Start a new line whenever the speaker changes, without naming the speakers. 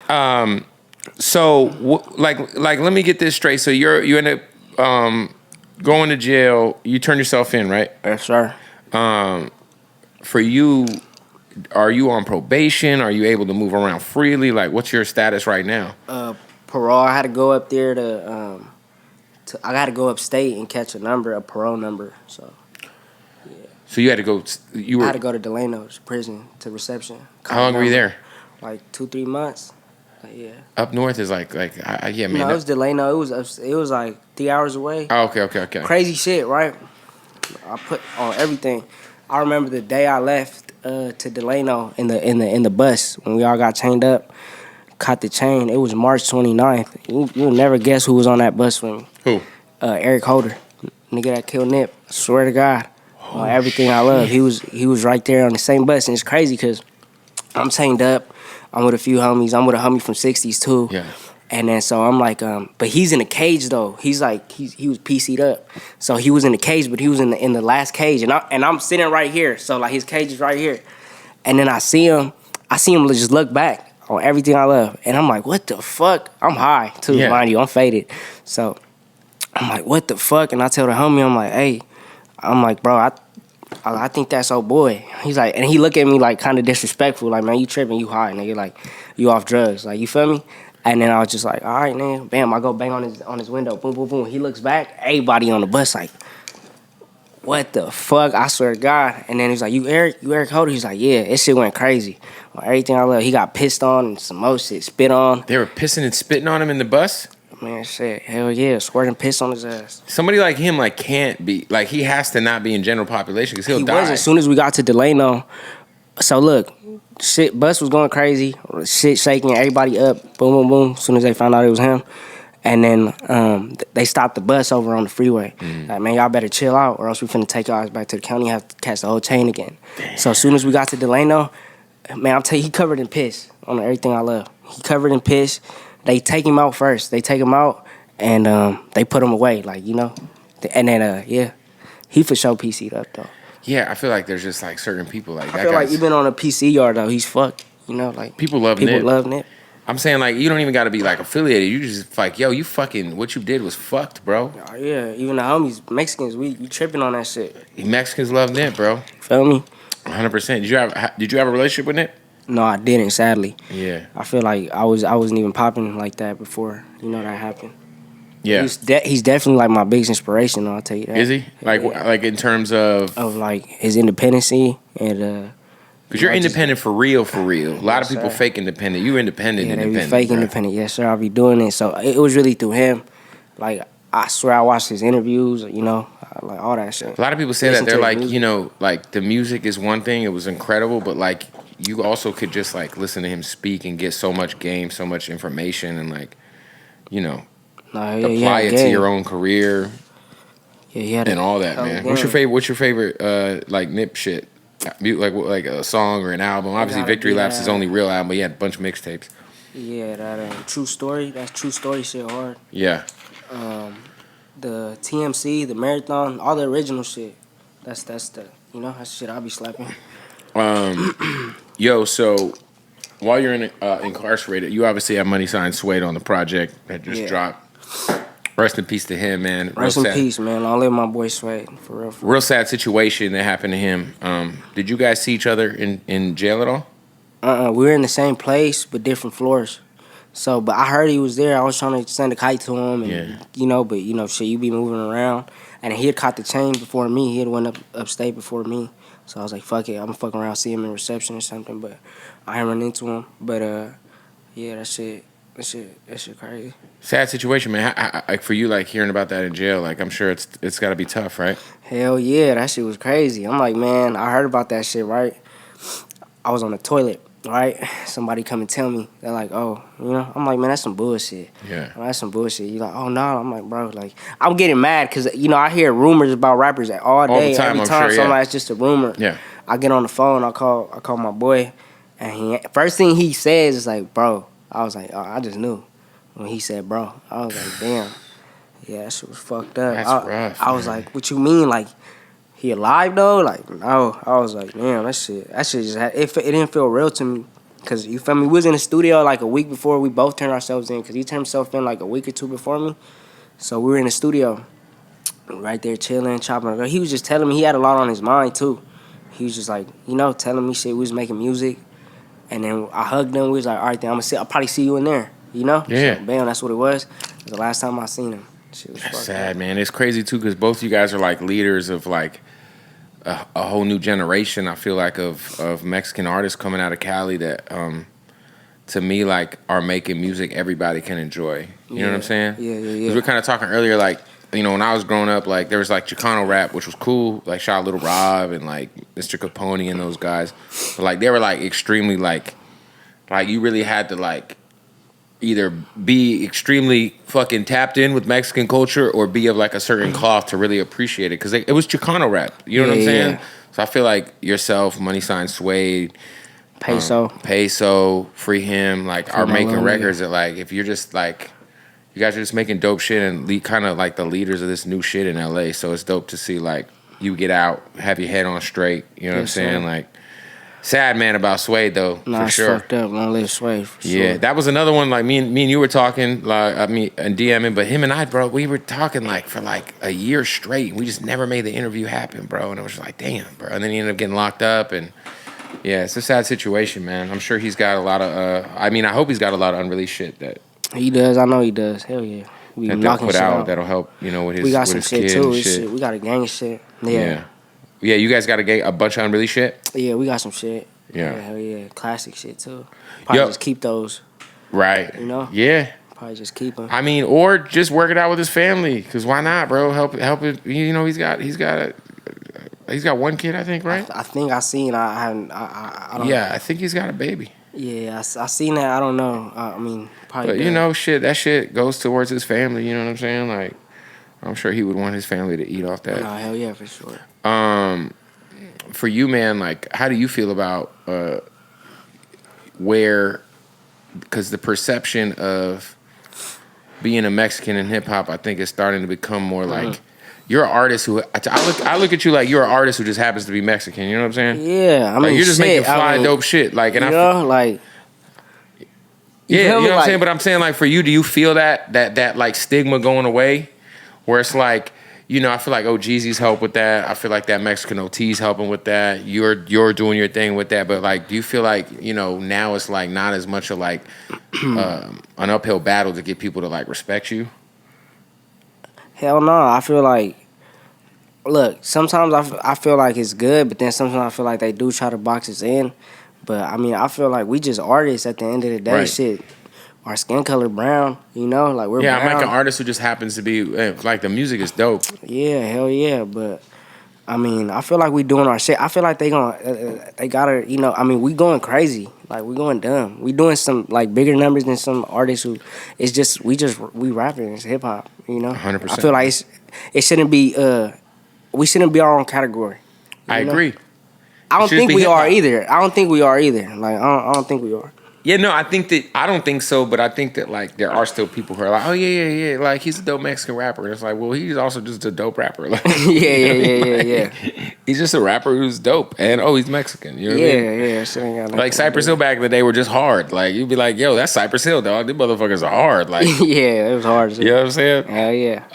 So, let me get this straight. So you end up going to jail. You turn yourself in, right?
Yes, sir.
For you, are you on probation? Are you able to move around freely? Like, what's your status right now?
Parole. I had to go up there I got to go upstate and catch a parole number. So.
So you had to go.
I had to go to Delano prison to reception.
How long were you there?
Like 2-3 months. Yeah.
Up north is yeah, man.
No, it was Delano. It was like 3 hours away.
Oh, okay.
Crazy shit, right? I put on everything. I remember the day I left to Delano in the bus when we all got chained up. Caught the chain. It was March 29th. You'll never guess who was on that bus with me.
Who?
Eric Holder, nigga that killed Nip. I swear to God. On everything I love. He was right there on the same bus, and it's crazy because I'm chained up. I'm with a few homies. I'm with a homie from 60s too.
Yeah.
And then so I'm like, but he's in a cage though. He's like he was PC'd up, so he was in the cage, but he was in the last cage, and I'm sitting right here. So like his cage is right here, and then I see him just look back on everything I love, and I'm like, what the fuck? I'm high too, mind you. I'm faded, so I'm like, what the fuck? And I tell the homie, I'm like, hey. I'm like, bro, I think that's old boy. He's like, and he look at me like kind of disrespectful, like, man, you tripping, you high, nigga, like, you off drugs, like, you feel me? And then I was just like, all right, man, bam, I go bang on his window, boom, boom, boom. He looks back, everybody on the bus like, what the fuck? I swear to God. And then he's like, you Eric Holder? He's like, yeah, this shit went crazy. Well, everything I love, he got pissed on and some more shit, spit on.
They were pissing and spitting on him in the bus?
Man, shit, hell yeah, squirting piss on his ass.
Somebody like him, like, can't be, like, he has to not be in general population because he'll die. He was
as soon as we got to Delano. So look, shit, bus was going crazy, shit shaking, everybody up, boom, boom, boom. As soon as they found out it was him, and then they stopped the bus over on the freeway. Like, man, y'all better chill out, or else we finna take y'all back to the county, have to catch the whole chain again. Damn. So as soon as we got to Delano, man, I'm telling you, he covered in piss on everything I love. He covered in piss. They take him out first. They take him out, and they put him away, like, you know. And then, he for sure PC'd up, though.
Yeah, I feel like there's just, like, certain people, like, that
I feel like even on a PC yard, though, he's fucked, you know, like.
People love Nip.
People love Nip.
I'm saying, like, you don't even got to be, like, affiliated. You just, like, yo, you fucking, what you did was fucked, bro.
Oh, yeah, even the homies, Mexicans, you tripping on that shit.
Mexicans love Nip, bro.
Feel me?
100%. Did you have a relationship with Nip?
No, I didn't, sadly.
Yeah.
I feel like I wasn't even popping like that before, you know, that happened.
Yeah.
He's definitely, like, my biggest inspiration, I'll tell you that.
Is he? Like, like in terms of...
Of, like, his independency and...
Because you're independent for real. A lot of people fake independent. You independent.
They be fake independent. Yes, sir. I'll be doing it. So it was really through him. Like, I swear I watched his interviews, you know, like all that shit.
A lot of people say that. They're like, you know, like the music is one thing. It was incredible. But like, you also could just like listen to him speak and get so much game, so much information, and like, you know, apply it to your own career.
Yeah, he had
and all that, man. What's your favorite like Nip shit? Like a song or an album. Obviously, Victory Lap's his only real album, but he had a bunch of mixtapes.
Yeah, that True Story. That's True Story shit hard.
Yeah.
The TMC, the Marathon, all the original shit. That's the, you know, that's shit I'll be slapping.
Yo, so while you're incarcerated, you obviously have MoneySign Suede on the project that just dropped. Rest in peace to him, man.
Rest in peace, man. Long live my boy Suede, for real.
Real sad situation that happened to him. Did you guys see each other in jail at all?
We were in the same place, but different floors. So, but I heard he was there. I was trying to send a kite to him, and you know, but you know, shit, you be moving around. And he had caught the chain before me. He had went upstate before me. So I was like, fuck it, I'm gonna fuck around, see him in reception or something. But I ain't run into him. But yeah, that shit crazy.
Sad situation, man. Like for you, like hearing about that in jail, like I'm sure it's got to be tough, right?
Hell yeah, that shit was crazy. I'm like, man, I heard about that shit, right? I was on the toilet, right? Somebody come and tell me. They're like, oh, you know? I'm like, man, that's some bullshit.
Yeah.
That's some bullshit. You're like, oh, no. I'm like, bro, like, I'm getting mad because, you know, I hear rumors about rappers all day,
the time,
every time.
Sure,
so I'm like, it's just a rumor.
Yeah.
I get on the phone, I call my boy, and first thing he says is like, bro. I was like, oh, I just knew. When he said, bro, I was like, damn. Yeah, that shit was fucked up.
That's rough.
I was like, what you mean? Like, he alive though? Like, no. I was like, damn, that shit just it didn't feel real to Cause you feel me, we was in the studio like a week before we both turned ourselves in. Cause he turned himself in like a week or two before me. So we were in the studio, right there chilling, chopping. He was just telling me he had a lot on his mind too. He was just like, telling me shit. We was making music, and then I hugged him. We was like, all right, then I'll probably see you in there.
Yeah.
So, bam, that's what it was. It was the last time I seen him. Shit was
That's
fucked
sad,
up.
man. It's crazy too because both you guys are like leaders of like a whole new generation. I feel like of Mexican artists coming out of Cali that to me like are making music everybody can enjoy. You know what I'm saying?
Yeah.
Because we were kind of talking earlier, like when I was growing up, like there was like Chicano rap, which was cool. Like shout out Little Rob and like Mr. Capone and those guys. But like they were like extremely like you really had to like either be extremely fucking tapped in with Mexican culture or be of like a certain cloth to really appreciate it. Because it was Chicano rap. You know what I'm saying?
Yeah.
So I feel like yourself, MoneySign, Suede,
Peso,
Free Him, like are making records that like if you're just like you guys are just making dope shit and kind of like the leaders of this new shit in LA. So it's dope to see like you get out, have your head on straight. You know what I'm saying? Like sad man about Suede though, for sure.
Fucked up. Long live Suede. For sure.
Yeah, that was another one. Like me and you were talking, like and DMing, but him and I, bro, we were talking like for like a year straight. We just never made the interview happen, bro. And it was just like, damn, bro. And then he ended up getting locked up, and yeah, it's a sad situation, man. I'm sure he's got a lot of. I hope he's got a lot of unreleased shit that
he does. I know he does. Hell yeah. We
that they'll put out that'll help. With his.
We got some
his
shit
kid
too.
and shit.
We got a gang of shit.
Yeah, you guys got a bunch of unreleased shit.
Yeah, we got some shit.
Yeah.
Hell yeah. Classic shit too. Probably just keep those.
Right. Yeah.
Probably just keep them.
Or just work it out with his family. Cause why not, bro? Help it. He's got one kid, I think, right?
I think I seen. I don't.
Yeah, I think he's got a baby.
Yeah, I seen that. I don't know. Probably.
But that shit goes towards his family. You know what I'm saying? Like, I'm sure he would want his family to eat off that.
No, hell yeah, for sure.
For you, man, like, how do you feel about because the perception of being a Mexican in hip hop, I think, is starting to become more like you're an artist who I look at you like you're an artist who just happens to be Mexican. You know what I'm saying?
Yeah,
you're just making fly, dope shit. Like, and
like.
You know what I'm saying? But I'm saying, like, for you, do you feel that like stigma going away, where it's like, I feel like Jeezy's help with that. I feel like that Mexican OT's helping with that. You're doing your thing with that. But like, do you feel like now it's like not as much of like an uphill battle to get people to like respect you?
Hell no. I feel like, look, sometimes I feel like it's good, but then sometimes I feel like they do try to box us in. But I feel like we just artists at the end of the day.
Right.
Shit, our skin color brown, like we're brown.
I'm like an artist who just happens to be like the music is dope.
Yeah, hell yeah. But I feel like we doing our shit. I feel like they gotta, we going crazy. Like we going dumb. We doing some like bigger numbers than some artists who. It's just we rapping. It's hip hop.
100%.
I feel like it shouldn't be. We shouldn't be our own category.
I agree.
I don't think we are either. Like I don't think we are.
Yeah, no, I don't think so, but I think that like there are still people who are like, oh yeah, like he's a dope Mexican rapper. And it's like, well, he's also just a dope rapper. Like,
yeah.
He's just a rapper who's dope, and he's Mexican. You know what I mean?
Yeah. Shit ain't got
like Cypress Hill back in the day were just hard. Like you'd be like, yo, that's Cypress Hill, dog. These motherfuckers are hard. Like
yeah, it was hard.
You know what I'm saying?
Hell yeah.